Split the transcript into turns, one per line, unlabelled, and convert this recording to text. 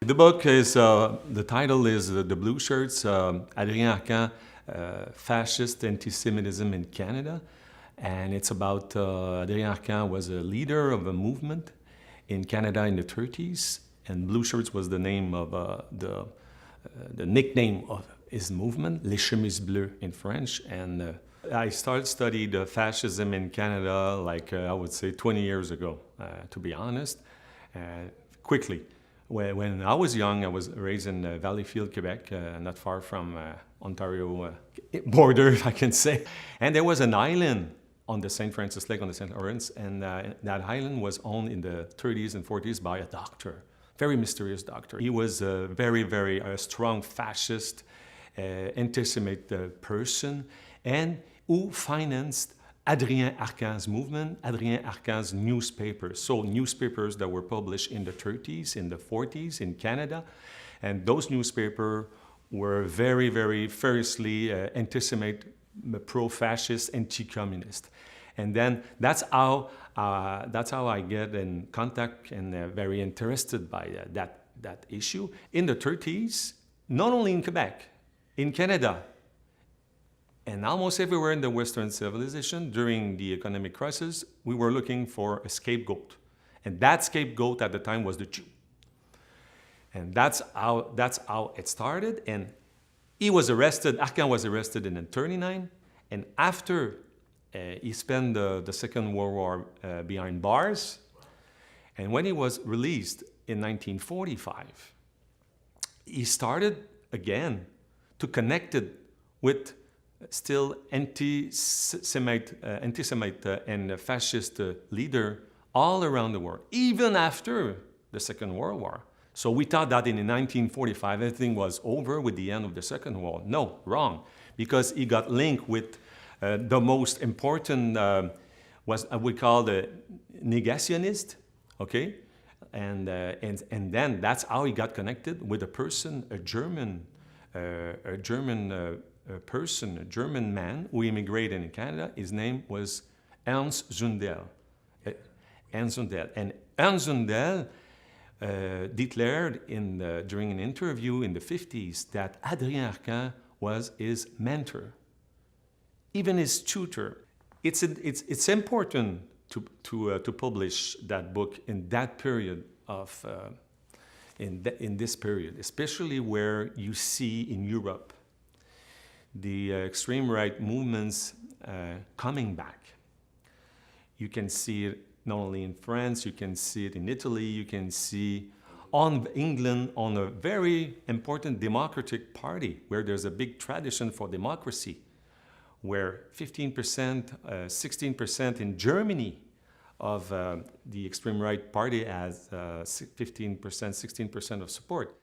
The book is, the title is The Blue Shirts, Adrien Arcand, Fascist Anti-Semitism in Canada. And it's about Adrien Arcand was a leader of a movement in Canada in the 30s. And Blue Shirts was the name of the nickname of his movement, Les Chemises Bleues in French. And I studied fascism in Canada like I would say 20 years ago, to be honest, quickly. When I was young, I was raised in Valleyfield, Quebec, not far from Ontario border, I can say. And there was an island on the St. Francis Lake, on the St. Lawrence, and that island was owned in the 30s and 40s by a doctor, very mysterious doctor. He was a very strong fascist, anti-Semite person, and who financed Adrien Arcand's movement, Adrien Arcand's newspapers. So newspapers that were published in the 30s, in the 40s in Canada. And those newspapers were very fiercely anti-Semite, pro-fascist, anti-communist. And then that's how I get in contact and very interested by that issue. In the 30s, not only in Quebec, in Canada, and almost everywhere in the Western civilization, during the economic crisis, we were looking for a scapegoat. And that scapegoat at the time was the Jew. And that's how it started. And he was arrested, Arcand was arrested in 1939. And after he spent the Second World War behind bars, and when he was released in 1945, he started again to connect it with still anti-Semite and fascist leader all around the world, even after the Second World War. So we thought that in 1945 everything was over with the end of the Second World War. No, wrong, because he got linked with the most important was we call the negationist, okay, and then that's how he got connected with a person, a German man who immigrated in Canada. His name was Ernst Zundel. And Ernst Zundel declared during an interview in the 50s that Adrien Arcand was his mentor, even his tutor. It's important to publish that book in that period of in this period, especially where you see in Europe the extreme right movements coming back. You can see it not only in France, you can see it in Italy, you can see on England on a very important democratic party where there's a big tradition for democracy, where 15%, 16% in Germany of the extreme right party has 15%, 16% of support.